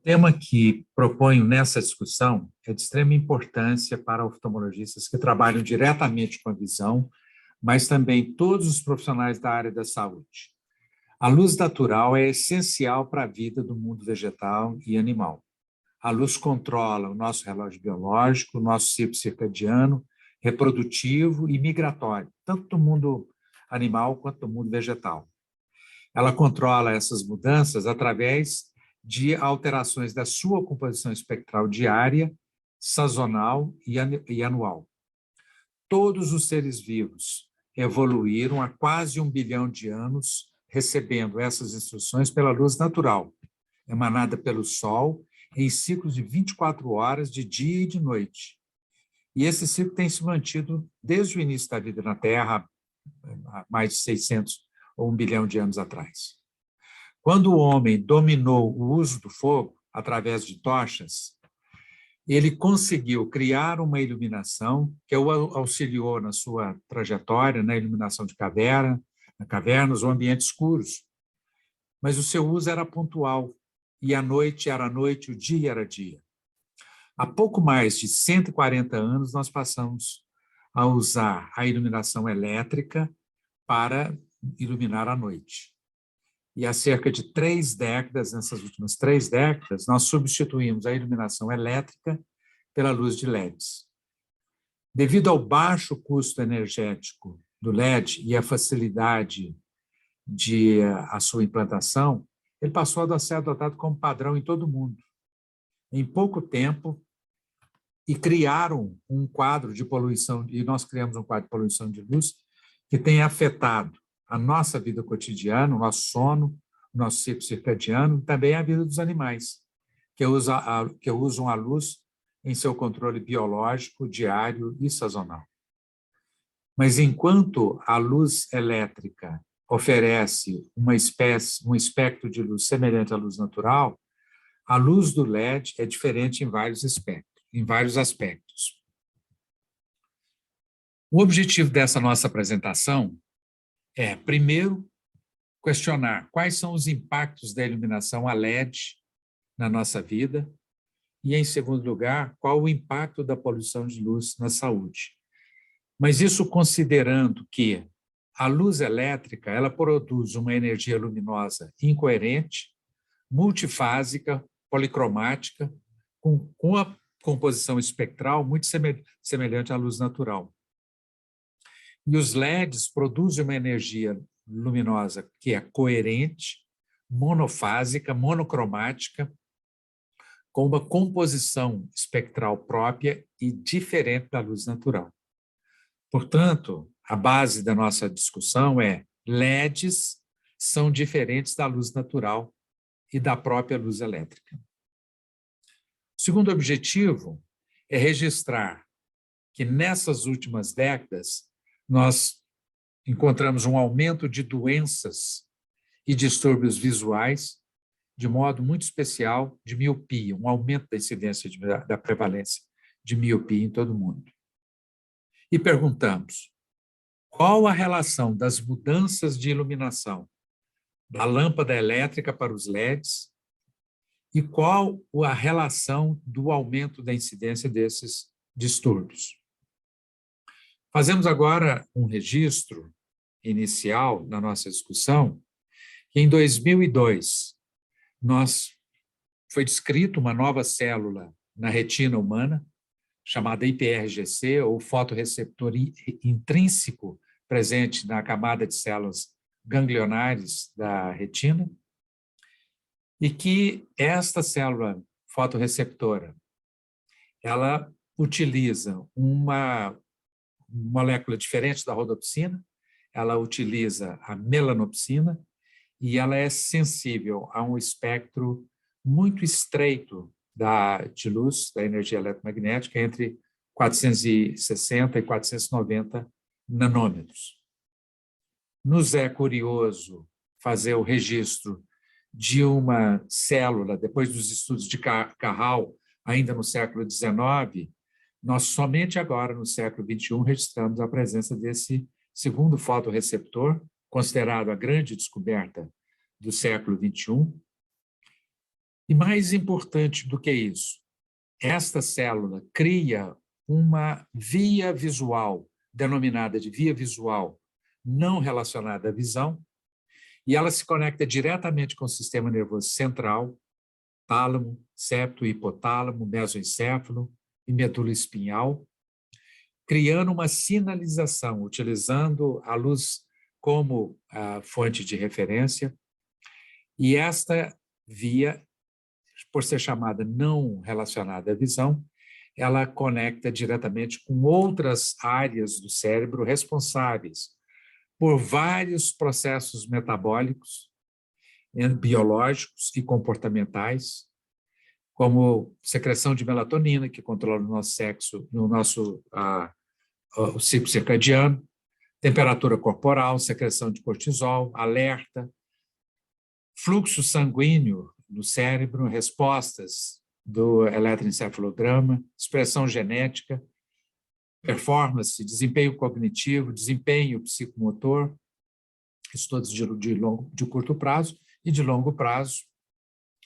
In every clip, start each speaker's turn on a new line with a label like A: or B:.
A: tema que proponho nessa discussão é de extrema importância para oftalmologistas que trabalham diretamente com a visão, mas também todos os profissionais da área da saúde. A luz natural é essencial para a vida do mundo vegetal e animal. A luz controla o nosso relógio biológico, o nosso ciclo circadiano, reprodutivo e migratório, tanto do mundo animal quanto do mundo vegetal. Ela controla essas mudanças através de alterações da sua composição espectral diária, sazonal e anual. Todos os seres vivos evoluíram há quase 1 bilhão de anos recebendo essas instruções pela luz natural, emanada pelo Sol em ciclos de 24 horas de dia e de noite. E esse ciclo tem se mantido desde o início da vida na Terra, há mais de 600 ou 1 bilhão de anos atrás. Quando o homem dominou o uso do fogo através de tochas, ele conseguiu criar uma iluminação que o auxiliou na sua trajetória, na iluminação de cavernas ou ambientes escuros. Mas o seu uso era pontual, e a noite era noite, o dia era dia. Há pouco mais de 140 anos, nós passamos a usar a iluminação elétrica para iluminar a noite. E há cerca de 3 décadas, nessas últimas 3 décadas, nós substituímos a iluminação elétrica pela luz de LEDs. Devido ao baixo custo energético do LED e a facilidade de a sua implantação, ele passou a ser adotado como padrão em todo o mundo. Em pouco tempo, e criaram um quadro de poluição, e nós criamos um quadro de poluição de luz que tem afetado a nossa vida cotidiana, o nosso sono, o nosso ciclo circadiano, e também a vida dos animais, que usam a luz em seu controle biológico, diário e sazonal. Mas enquanto a luz elétrica oferece um espectro de luz semelhante à luz natural, a luz do LED é diferente em vários aspectos. O objetivo dessa nossa apresentação é, primeiro, questionar quais são os impactos da iluminação a LED na nossa vida e, em segundo lugar, qual o impacto da poluição de luz na saúde. Mas isso considerando que a luz elétrica ela produz uma energia luminosa incoerente, multifásica, policromática, com a composição espectral muito semelhante à luz natural. E os LEDs produzem uma energia luminosa que é coerente, monofásica, monocromática, com uma composição espectral própria e diferente da luz natural. Portanto, a base da nossa discussão é LEDs são diferentes da luz natural e da própria luz elétrica. O segundo objetivo é registrar que nessas últimas décadas nós encontramos um aumento de doenças e distúrbios visuais, de modo muito especial de miopia, um aumento da incidência da prevalência de miopia em todo o mundo. E perguntamos, qual a relação das mudanças de iluminação da lâmpada elétrica para os LEDs e qual a relação do aumento da incidência desses distúrbios? Fazemos agora um registro inicial na nossa discussão, que em 2002 foi descrita uma nova célula na retina humana, chamada IPRGC, ou fotorreceptor intrínseco, presente na camada de células ganglionares da retina, e que esta célula fotorreceptora, ela utiliza uma molécula diferente da rodopsina, ela utiliza a melanopsina e ela é sensível a um espectro muito estreito de luz, da energia eletromagnética, entre 460 e 490 nanômetros. Nos é curioso fazer o registro de uma célula, depois dos estudos de Carral, ainda no século XIX, nós somente agora, no século XXI, registramos a presença desse segundo fotorreceptor, considerado a grande descoberta do século XXI, E mais importante do que isso, esta célula cria uma via visual, denominada de via visual não relacionada à visão, e ela se conecta diretamente com o sistema nervoso central, tálamo, septo, hipotálamo, mesoencéfalo e medula espinhal, criando uma sinalização, utilizando a luz como a fonte de referência, e esta via, por ser chamada não relacionada à visão, ela conecta diretamente com outras áreas do cérebro responsáveis por vários processos metabólicos, biológicos e comportamentais, como secreção de melatonina, que controla o nosso sexo, o nosso o ciclo circadiano, temperatura corporal, secreção de cortisol, alerta, fluxo sanguíneo no cérebro, respostas do eletroencefalograma, expressão genética, performance, desempenho cognitivo, desempenho psicomotor, isso todos de curto prazo, e de longo prazo,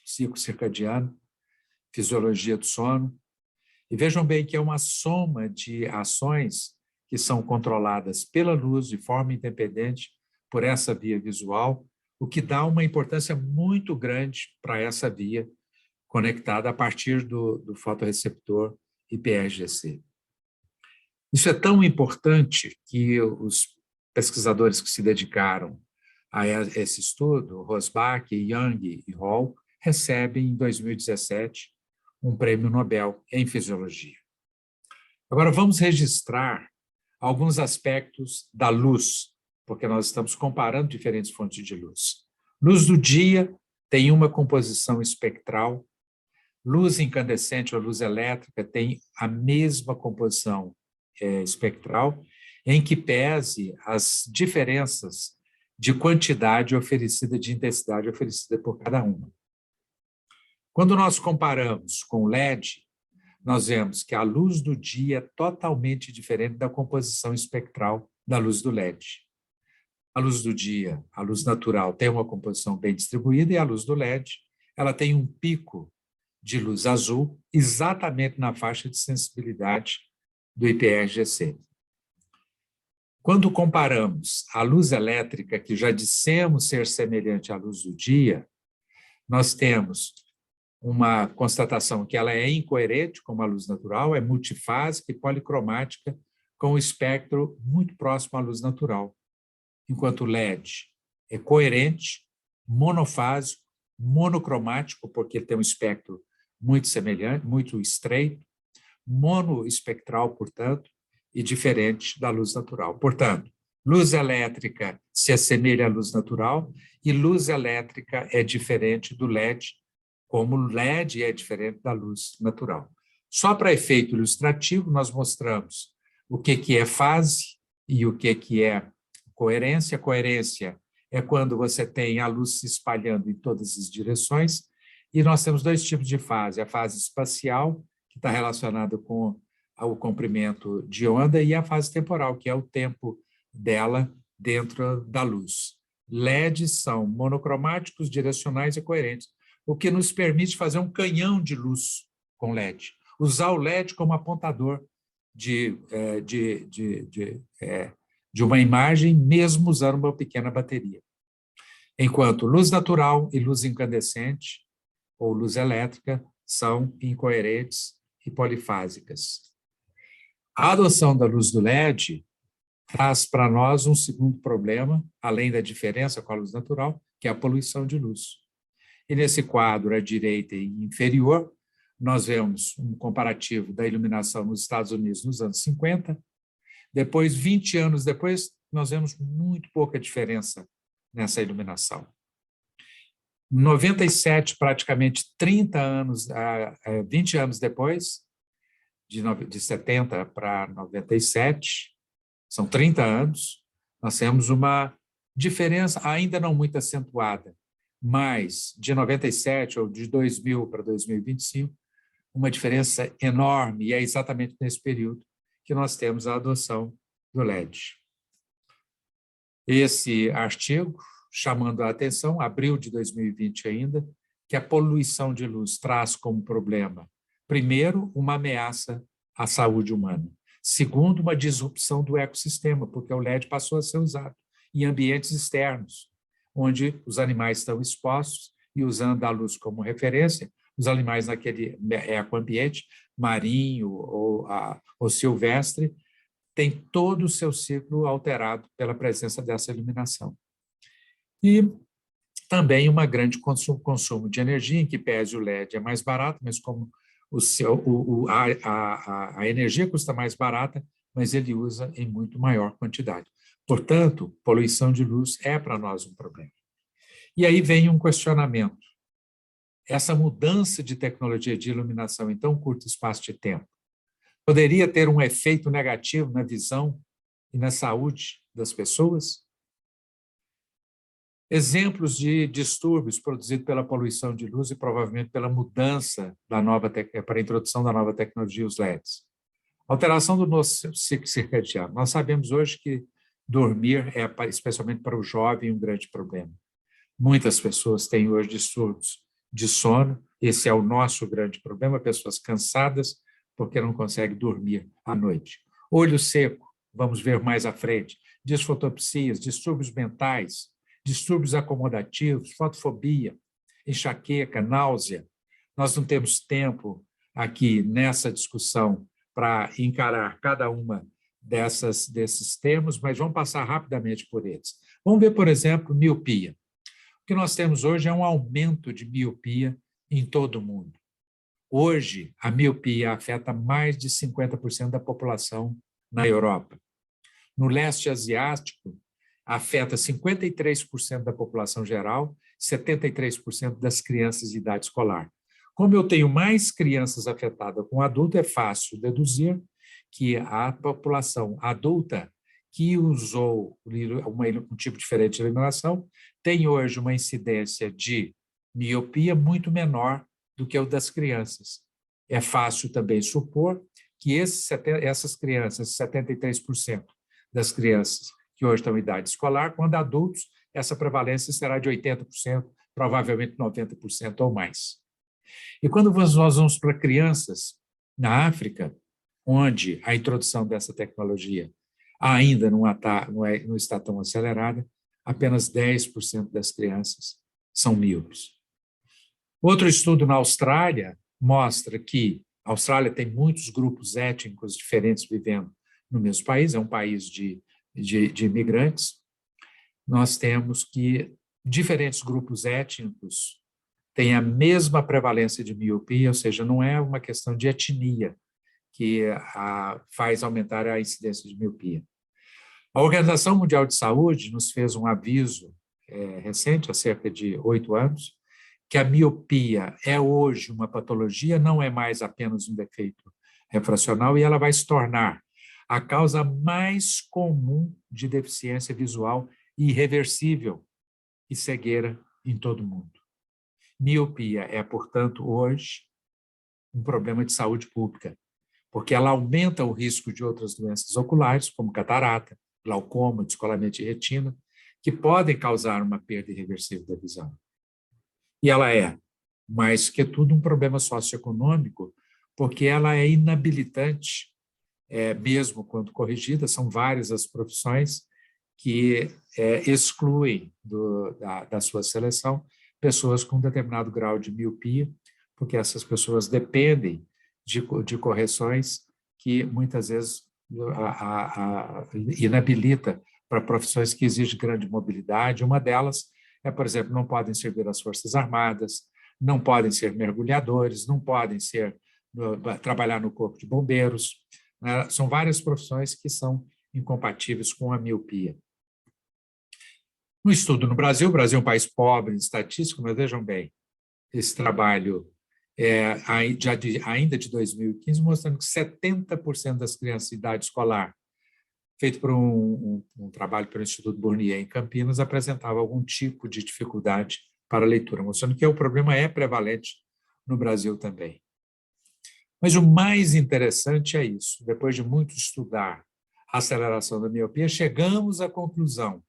A: ciclo circadiano, fisiologia do sono. E vejam bem que é uma soma de ações que são controladas pela luz de forma independente por essa via visual, o que dá uma importância muito grande para essa via conectada a partir do fotorreceptor IPSGC. Isso é tão importante que os pesquisadores que se dedicaram a esse estudo, Rosbach, Young e Hall, recebem em 2017 um prêmio Nobel em fisiologia. Agora vamos registrar alguns aspectos da luz, porque nós estamos comparando diferentes fontes de luz. Luz do dia tem uma composição espectral, luz incandescente ou luz elétrica tem a mesma composição espectral, em que pese as diferenças de quantidade oferecida, de intensidade oferecida por cada uma. Quando nós comparamos com o LED, nós vemos que a luz do dia é totalmente diferente da composição espectral da luz do LED. A luz do dia, a luz natural, tem uma composição bem distribuída, e a luz do LED, ela tem um pico de luz azul exatamente na faixa de sensibilidade do IPSGC. Quando comparamos a luz elétrica, que já dissemos ser semelhante à luz do dia, nós temos uma constatação que ela é incoerente com a luz natural, é multifásica e policromática, com o espectro muito próximo à luz natural, enquanto o LED é coerente, monofásico, monocromático, porque ele tem um espectro muito semelhante, muito estreito, monoespectral, portanto, e diferente da luz natural. Portanto, luz elétrica se assemelha à luz natural e luz elétrica é diferente do LED, como o LED é diferente da luz natural. Só para efeito ilustrativo, nós mostramos o que é fase e o que é coerência. Coerência é quando você tem a luz se espalhando em todas as direções, e nós temos dois tipos de fase: a fase espacial, que está relacionada com o comprimento de onda, e a fase temporal, que é o tempo dela dentro da luz. LEDs são monocromáticos, direcionais e coerentes, o que nos permite fazer um canhão de luz com LED. Usar o LED como apontador de uma imagem, mesmo usando uma pequena bateria. Enquanto luz natural e luz incandescente, ou luz elétrica, são incoerentes e polifásicas. A adoção da luz do LED traz para nós um segundo problema, além da diferença com a luz natural, que é a poluição de luz. E nesse quadro, à direita e inferior, nós vemos um comparativo da iluminação nos Estados Unidos nos anos 50. Depois, 20 anos depois, nós vemos muito pouca diferença nessa iluminação. 97, praticamente 30 anos, 20 anos depois, de 70 para 97, são 30 anos, nós temos uma diferença ainda não muito acentuada, mas de 97 ou de 2000 para 2025, uma diferença enorme, e é exatamente nesse período que nós temos a adoção do LED. Esse artigo, chamando a atenção, abril de 2020 ainda, que a poluição de luz traz como problema? Primeiro, uma ameaça à saúde humana. Segundo, uma disrupção do ecossistema, porque o LED passou a ser usado em ambientes externos, onde os animais estão expostos e, usando a luz como referência, os animais naquele ecoambiente, marinho ou silvestre, têm todo o seu ciclo alterado pela presença dessa iluminação. E também uma grande consumo de energia, em que pese o LED é mais barato, mas como a energia custa mais barata, mas ele usa em muito maior quantidade. Portanto, poluição de luz é para nós um problema. E aí vem um questionamento. Essa mudança de tecnologia de iluminação em tão curto espaço de tempo poderia ter um efeito negativo na visão e na saúde das pessoas? Exemplos de distúrbios produzidos pela poluição de luz e provavelmente pela mudança para a introdução da nova tecnologia, os LEDs. Alteração do nosso ciclo circadiano. Nós sabemos hoje que dormir é, especialmente para o jovem, um grande problema. Muitas pessoas têm hoje distúrbios de sono, esse é o nosso grande problema, pessoas cansadas porque não conseguem dormir à noite. Olho seco, vamos ver mais à frente, disfotopsias, distúrbios mentais, distúrbios acomodativos, fotofobia, enxaqueca, náusea. Nós não temos tempo aqui nessa discussão para encarar cada uma desses termos, mas vamos passar rapidamente por eles. Vamos ver, por exemplo, miopia. O que nós temos hoje é um aumento de miopia em todo o mundo. Hoje, a miopia afeta mais de 50% da população na Europa. No leste asiático, afeta 53% da população geral, 73% das crianças de idade escolar. Como eu tenho mais crianças afetadas com adulto, é fácil deduzir que a população adulta que usou um tipo diferente de iluminação tem hoje uma incidência de miopia muito menor do que o das crianças. É fácil também supor que essas crianças, 73% das crianças que hoje estão em idade escolar, quando adultos, essa prevalência será de 80%, provavelmente 90% ou mais. E quando nós vamos para crianças na África, onde a introdução dessa tecnologia ainda não está tão acelerada, apenas 10% das crianças são míopes. Outro estudo na Austrália mostra que a Austrália tem muitos grupos étnicos diferentes vivendo no mesmo país, é um país de imigrantes. Nós temos que diferentes grupos étnicos têm a mesma prevalência de miopia, ou seja, não é uma questão de etnia que faz aumentar a incidência de miopia. A Organização Mundial de Saúde nos fez um aviso recente, há cerca de 8 anos, que a miopia é hoje uma patologia, não é mais apenas um defeito refracional, e ela vai se tornar a causa mais comum de deficiência visual irreversível e cegueira em todo o mundo. Miopia é, portanto, hoje um problema de saúde pública, porque ela aumenta o risco de outras doenças oculares, como catarata, glaucoma, descolamento de retina, que podem causar uma perda irreversível da visão. E ela é, mais que tudo, um problema socioeconômico, porque ela é inabilitante, mesmo quando corrigida, são várias as profissões que excluem da sua seleção pessoas com determinado grau de miopia, porque essas pessoas dependem de correções que muitas vezes inabilita para profissões que exigem grande mobilidade. Uma delas é, por exemplo, não podem servir as Forças Armadas, não podem ser mergulhadores, não podem trabalhar no Corpo de Bombeiros. Né? São várias profissões que são incompatíveis com a miopia. No estudo no Brasil, o Brasil é um país pobre em estatística, mas vejam bem, esse trabalho ainda de 2015, mostrando que 70% das crianças de idade escolar, feito por um trabalho pelo Instituto Bournier em Campinas, apresentava algum tipo de dificuldade para a leitura, mostrando que o problema é prevalente no Brasil também. Mas o mais interessante é isso. Depois de muito estudar a aceleração da miopia, chegamos à conclusão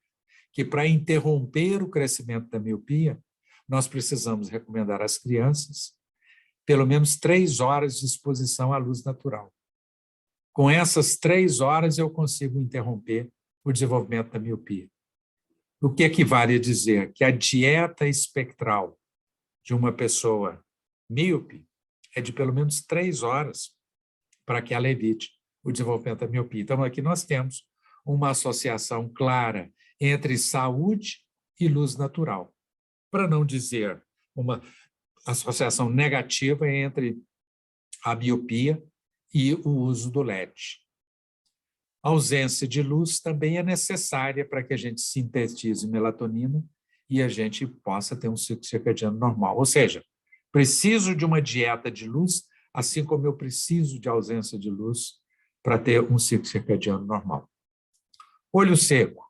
A: que, para interromper o crescimento da miopia, nós precisamos recomendar às crianças pelo menos 3 horas de exposição à luz natural. Com essas 3 horas, eu consigo interromper o desenvolvimento da miopia. O que equivale a dizer que a dieta espectral de uma pessoa míope é de pelo menos 3 horas para que ela evite o desenvolvimento da miopia. Então, aqui nós temos uma associação clara entre saúde e luz natural, para não dizer uma associação negativa entre a miopia e o uso do LED. A ausência de luz também é necessária para que a gente sintetize melatonina e a gente possa ter um ciclo circadiano normal. Ou seja, preciso de uma dieta de luz, assim como eu preciso de ausência de luz para ter um ciclo circadiano normal. Olho seco.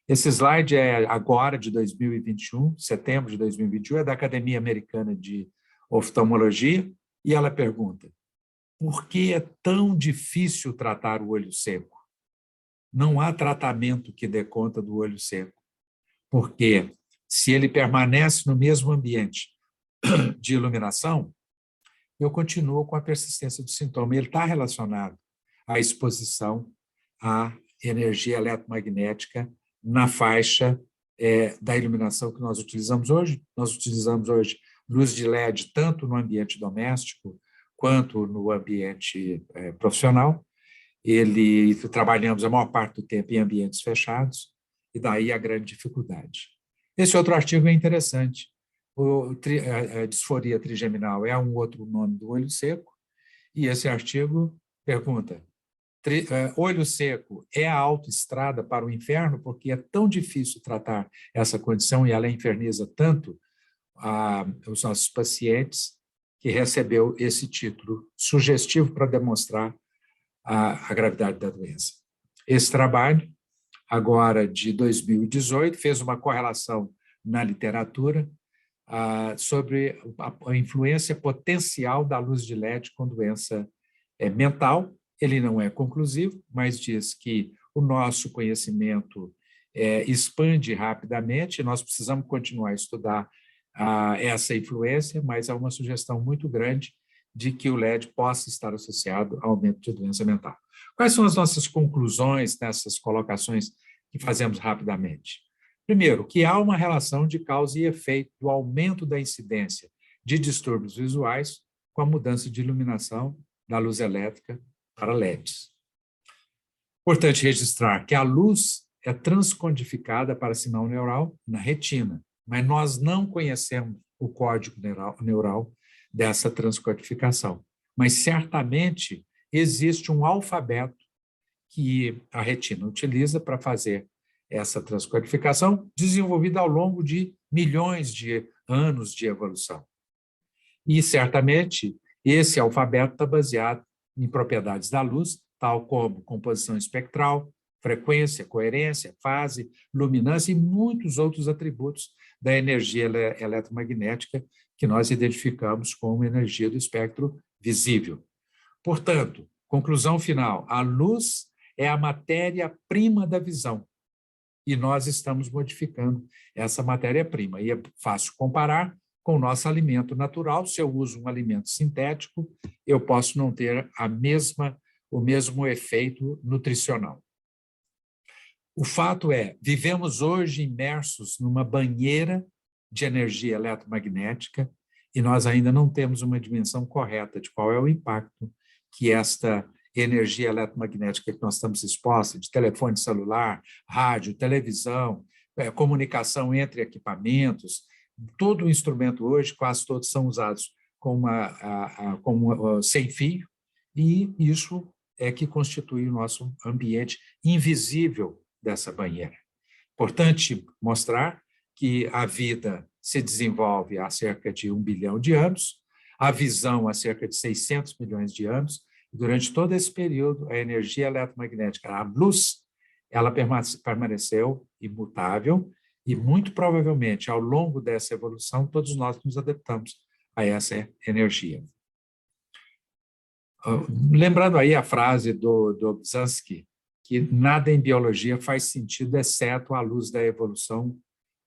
A: Esse slide é agora de 2021, setembro de 2021, é da Academia Americana de Oftalmologia, e ela pergunta: por que é tão difícil tratar o olho seco? Não há tratamento que dê conta do olho seco, porque se ele permanece no mesmo ambiente de iluminação, eu continuo com a persistência do sintoma. Ele está relacionado à exposição à energia eletromagnética na faixa da iluminação que nós utilizamos hoje. Nós utilizamos hoje luz de LED tanto no ambiente doméstico quanto no ambiente profissional. Trabalhamos a maior parte do tempo em ambientes fechados, e daí a grande dificuldade. Esse outro artigo é interessante. A disforia trigeminal é um outro nome do olho seco, e esse artigo pergunta: olho seco é a autoestrada para o inferno, porque é tão difícil tratar essa condição e ela inferniza tanto os nossos pacientes, que recebeu esse título sugestivo para demonstrar a gravidade da doença. Esse trabalho, agora de 2018, fez uma correlação na literatura sobre a influência potencial da luz de LED com doença mental. Ele não é conclusivo, mas diz que o nosso conhecimento expande rapidamente, nós precisamos continuar a estudar essa influência, mas há uma sugestão muito grande de que o LED possa estar associado ao aumento de doença mental. Quais são as nossas conclusões nessas colocações que fazemos rapidamente? Primeiro, que há uma relação de causa e efeito do aumento da incidência de distúrbios visuais com a mudança de iluminação da luz elétrica para LEDs. Importante registrar que a luz é transcodificada para sinal neural na retina, mas nós não conhecemos o código neural dessa transcodificação. Mas certamente existe um alfabeto que a retina utiliza para fazer essa transcodificação, desenvolvida ao longo de milhões de anos de evolução. E certamente esse alfabeto está baseado em propriedades da luz, tal como composição espectral, frequência, coerência, fase, luminância e muitos outros atributos da energia eletromagnética que nós identificamos como energia do espectro visível. Portanto, conclusão final: a luz é a matéria-prima da visão e nós estamos modificando essa matéria-prima. E é fácil comparar com o nosso alimento natural. Se eu uso um alimento sintético, eu posso não ter o mesmo efeito nutricional. O fato é, vivemos hoje imersos numa banheira de energia eletromagnética e nós ainda não temos uma dimensão correta de qual é o impacto que esta energia eletromagnética que nós estamos expostos, de telefone celular, rádio, televisão, comunicação entre equipamentos, todo o instrumento hoje, quase todos são usados sem fio, e isso é que constitui o nosso ambiente invisível dessa banheira. Importante mostrar que a vida se desenvolve há cerca de 1 bilhão de anos, a visão há cerca de 600 milhões de anos, e durante todo esse período, a energia eletromagnética, a luz, ela permaneceu imutável, e muito provavelmente, ao longo dessa evolução, todos nós nos adaptamos a essa energia. Lembrando aí a frase do Obzhansky, que nada em biologia faz sentido exceto à luz da evolução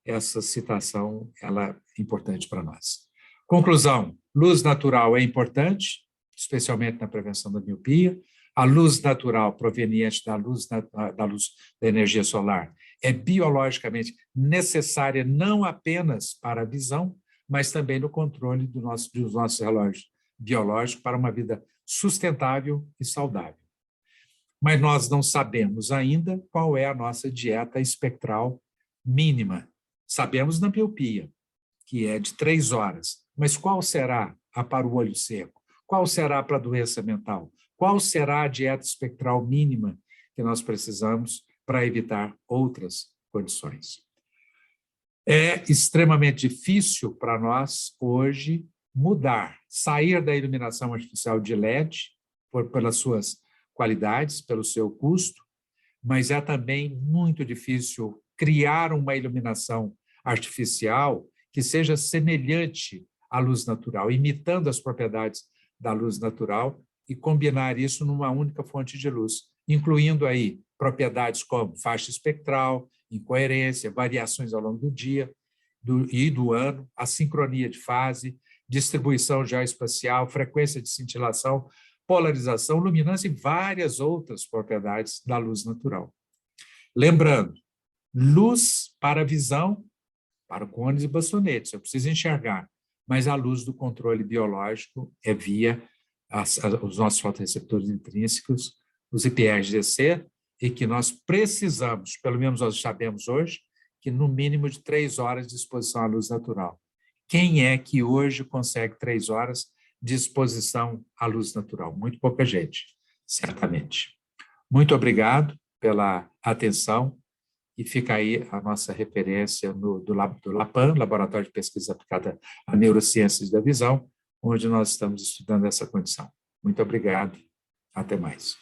A: essa citação ela é importante para nós. Conclusão: luz natural é importante, especialmente na prevenção da miopia. A luz natural proveniente da luz da energia solar é biologicamente necessária não apenas para a visão, mas também no controle dos nossos relógios biológicos para uma vida sustentável e saudável. Mas nós não sabemos ainda qual é a nossa dieta espectral mínima. Sabemos na miopia, que é de 3 horas, mas qual será a para o olho seco? Qual será para a doença mental? Qual será a dieta espectral mínima que nós precisamos para evitar outras condições? É extremamente difícil para nós hoje mudar, sair da iluminação artificial de LED, pelas suas qualidades, pelo seu custo, mas é também muito difícil criar uma iluminação artificial que seja semelhante à luz natural, imitando as propriedades da luz natural e combinar isso numa única fonte de luz, incluindo aí propriedades como faixa espectral, incoerência, variações ao longo do dia e do ano, a sincronia de fase, distribuição geoespacial, frequência de cintilação, polarização, luminância e várias outras propriedades da luz natural. Lembrando, luz para visão, para cones e bastonetes, eu preciso enxergar, mas a luz do controle biológico é via os nossos fotorreceptores intrínsecos, os IPRGC, e que nós precisamos, pelo menos nós sabemos hoje, que no mínimo de 3 horas de exposição à luz natural. Quem é que hoje consegue 3 horas de exposição à luz natural? Muito pouca gente, certamente. Muito obrigado pela atenção e fica aí a nossa referência do LAPAN, Laboratório de Pesquisa Aplicada a Neurociências da Visão, onde nós estamos estudando essa condição. Muito obrigado, até mais.